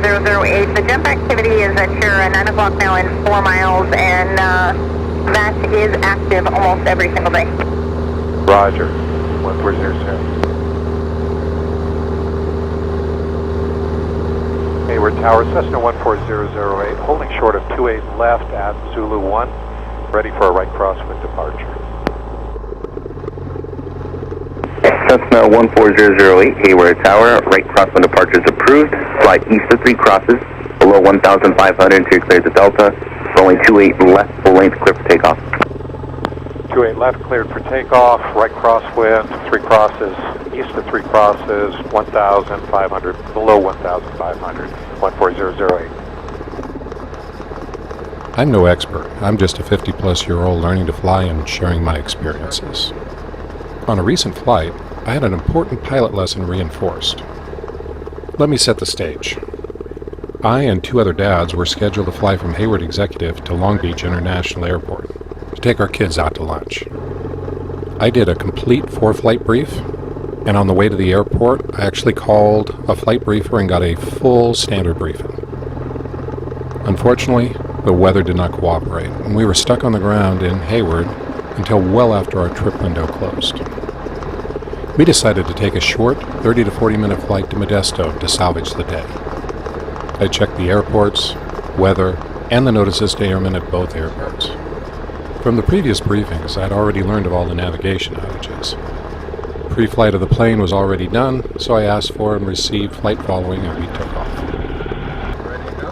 14008. The jump activity is at your 9 o'clock now in 4 miles, and that is active almost every single day. Roger. 1400. Hayward Tower, Cessna 14008, holding short of 28 left at Zulu 1, ready for a right crosswind departure. Cessna 14008, Hayward Tower, right crosswind departure is approved. Fly east of 3 crosses, below 1,500 until you clear the Delta. Rolling 28 left, full length, clear for takeoff. 28 left, cleared for takeoff, right crosswind, 3 crosses, east of 3 crosses, 1,500, below 1,500, 14008. I'm no expert. I'm just a 50-plus-year-old learning to fly and sharing my experiences. On a recent flight, I had an important pilot lesson reinforced. Let me set the stage. I and 2 other dads were scheduled to fly from Hayward Executive to Long Beach International Airport to take our kids out to lunch. I did a complete 4-flight brief, and on the way to the airport, I actually called a flight briefer and got a full standard briefing. Unfortunately, the weather did not cooperate, and we were stuck on the ground in Hayward until well after our trip window closed. We decided to take a short 30 to 40 minute flight to Modesto to salvage the day. I checked the airports, weather, and the notices to airmen at both airports. From the previous briefings, I had already learned of all the navigation outages. Pre-flight of the plane was already done, so I asked for and received flight following, and we took off. Ready to go?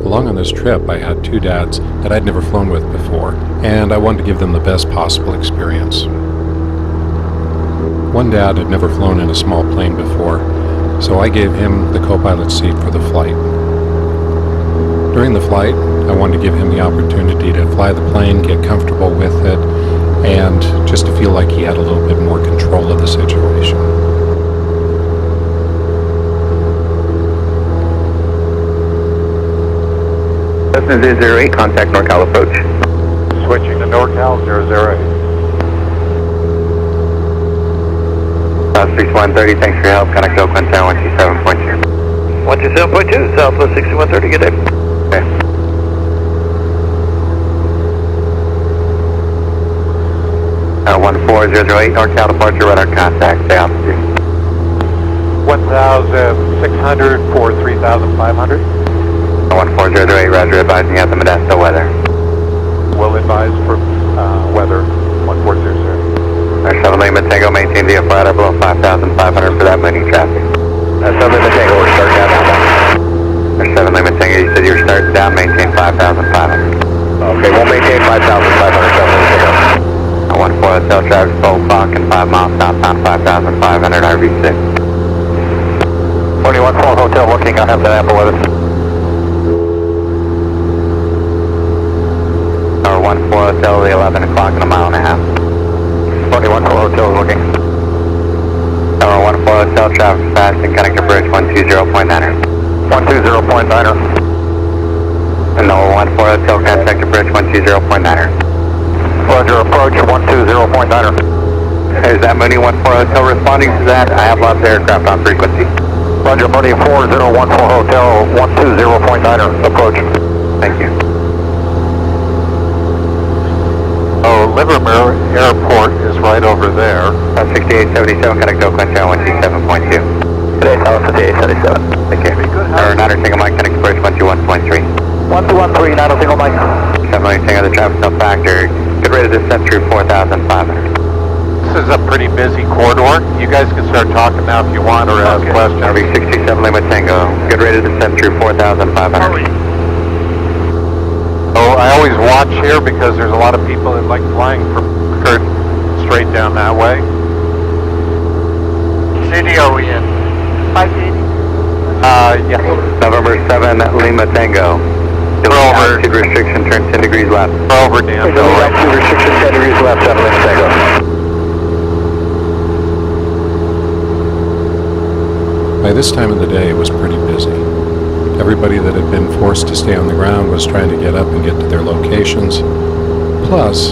Along on this trip, I had 2 dads that I'd never flown with before, and I wanted to give them the best possible experience. One dad had never flown in a small plane before, so I gave him the co-pilot seat for the flight. During the flight, I wanted to give him the opportunity to fly the plane, get comfortable with it, and just to feel like he had a little bit more control of the situation. Cessna 008, contact NorCal approach. Switching to NorCal 008. Southwest 130, thanks for your help. Connect Oakland Tower 127.2. 127.2, Southwest 6130, good day. Okay. Uh, 14008, NorCal departure, radar contact, stay altitude. 1,600 for 3,500. 14008, roger, advising you of the Modesto weather. Will advise for weather 1400. Our 7 Lima Tango, maintain the flight below 5,500 for that moving traffic. Our 7 Lima Tango, we're starting down now. Our 7 Lima Tango, you said you were starting down, maintain 5,500. Okay, we'll maintain 5,500, 7 Lima Tango. 1-4 Hotel, traffic full clock and 5 miles southbound, 5,500 RV6. 21-4 Hotel looking, I have that Apple weather. Our 1-4 Hotel, the 11 o'clock and a mile and a half. 21-4 Hotel looking. Our 1-4 Hotel, traffic fast and connect to bridge 120.9er. 120.9er. And the 1-4 Hotel, contact to bridge 120.9er. Roger, approach 120.9er. Is that Mooney 1-4 Hotel responding to that? I have lots of aircraft on frequency. Roger, Mooney 4014 Hotel, 120.9er, approach. Thank you. Oh, Livermore Airport is right over there. 6877, connect Oakland Tower 127.2. Today, South 5877. Thank you. Our 9er Tango Mike, connect to bridge 121.3. 1213, 9 Single Mike. 7 Tango, the traffic no factor. Get ready to descend through 4,500. This is a pretty busy corridor. You guys can start talking now if you want or ask questions. RV 67 Lima Tango, get ready to descend through 4,500. Oh, I always watch here because there's a lot of people that like flying from Kurt straight down that way. City are we in? 580? Yeah. November 7 Lima Tango. We're over. Altitude restriction, turn 10 degrees left. We're over Dan. Altitude restriction 10 degrees left, 7 Lima Tango. By this time of the day, it was pretty busy. Everybody that had been forced to stay on the ground was trying to get up and get to their locations, Plus,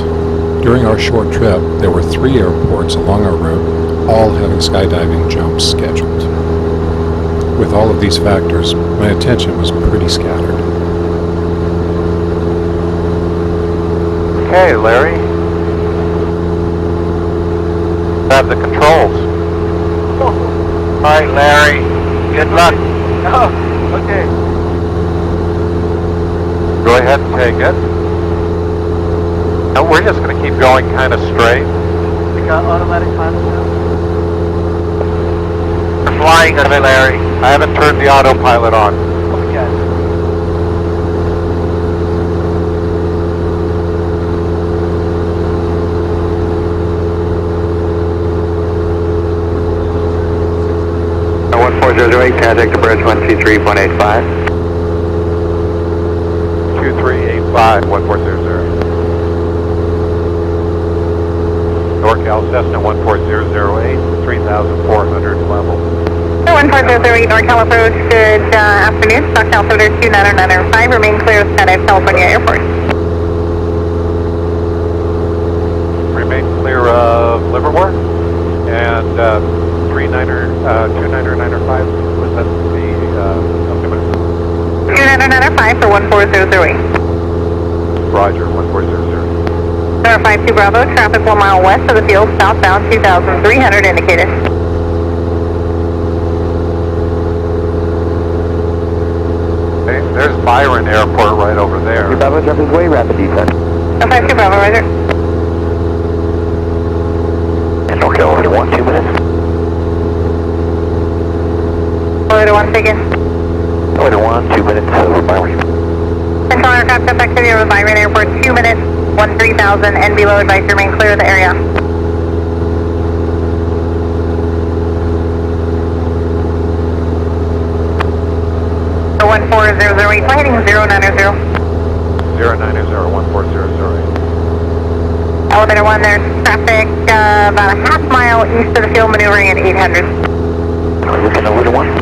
during our short trip, there were 3 airports along our route, all having skydiving jumps scheduled. With all of these factors, my attention was pretty scattered. Okay, Larry. Have the controls. All right, Larry. Good luck. Oh, okay. Go ahead and take it. Now we're just going to keep going kind of straight. We got automatic pilot now. We're flying a bit, Larry. I haven't turned the autopilot on. Okay. Now 1408, contact the bridge 123.85. 2385, 1400. NorCal Cessna 14008, 3400 level. 1408 NorCal approach, good afternoon. Stock altimeter 29905, remain clear of Skydive California Airport. Remain clear of Livermore and 2995, was that the altimeter? 29905 for 14008. Roger, 1400. Star 52 Bravo, traffic 1 mile west of the field, southbound 2300 indicated. Okay, there's Byron Airport right over there. Bravo, jump is way rapid descent. Star 52 Bravo, roger. And NorCal over to 1, 2 minutes. Over to 1 again. Over to 1, 2 minutes over Byron. Central aircraft jump activity over Byron Airport, 2 minutes, 13,000 and below, advice to remain clear of the area. For 14008, flight heading 090. 090, 1400. Elevator 1, there's traffic about a half mile east of the field, maneuvering at 800. We're looking over to 1.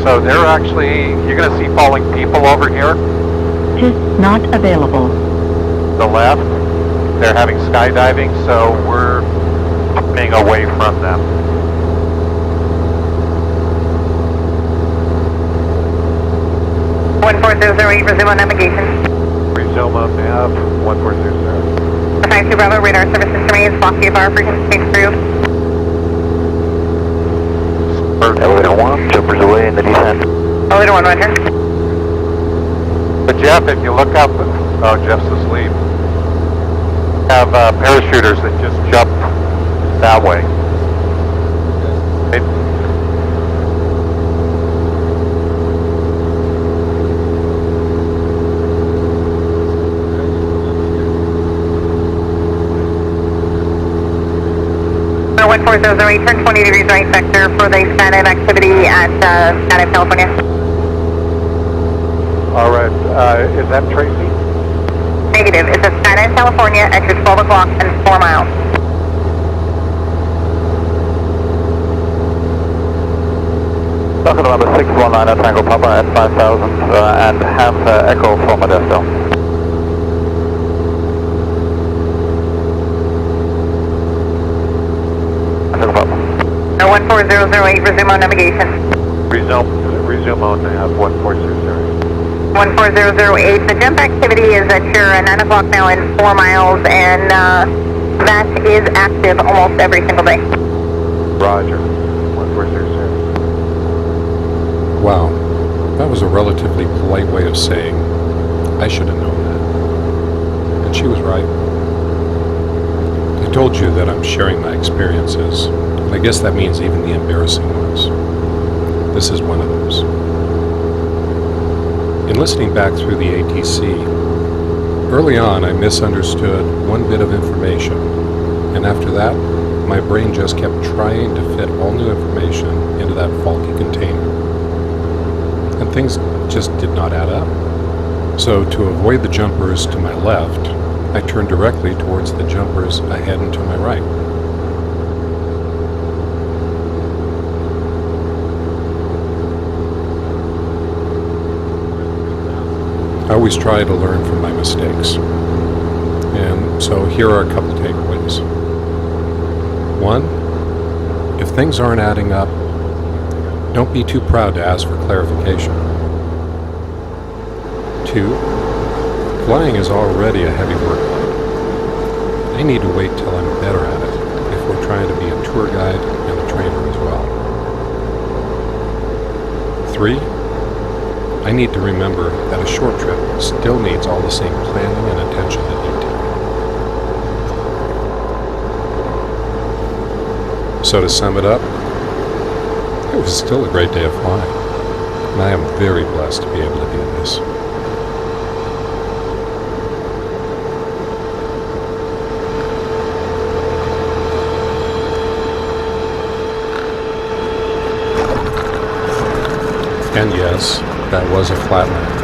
So they're actually, you're going to see falling people over here, Is not available. the left. They're having skydiving, so we're turning away from them. One 4008, resume on navigation. Resume on nav, 1400. 52 Bravo, radar service system remains block VFR, frequency change through. Elevator 1, jumpers away in the descent. Elevator 1, roger. But Jeff, if you look up, oh, Jeff's asleep. Have parachuters that just jump that way. Star 14008, turn 20 degrees right sector for the skydive activity at Skydive, California. All right, is that Tracy? Negative, it's at Skydive, California, exit 12 o'clock and 4 miles. Talking about the 619 Tango Papa at 5,000 and have echo for Modesto. Tango Papa. Star 14008, resume on navigation. Resume on nav, 1400. 14008, the jump activity is at your 9 o'clock now in 4 miles, and that is active almost every single day. Roger, 1400. Wow, that was a relatively polite way of saying, I should have known that. And she was right. I told you that I'm sharing my experiences, and I guess that means even the embarrassing ones. This is one of those. In listening back through the ATC, early on I misunderstood one bit of information, and after that, my brain just kept trying to fit all new information into that faulty container. And things just did not add up. So to avoid the jumpers to my left, I turned directly towards the jumpers ahead and to my right. I always try to learn from my mistakes. And so here are a couple takeaways. One, if things aren't adding up, don't be too proud to ask for clarification. Two, flying is already a heavy workload. I need to wait till I'm better at it if we're trying to be a tour guide and a trainer as well. Three, I need to remember that a short trip still needs all the same planning and attention to detail. So to sum it up, it was still a great day of flying, and I am very blessed to be able to do this. And yes, that was a flatline.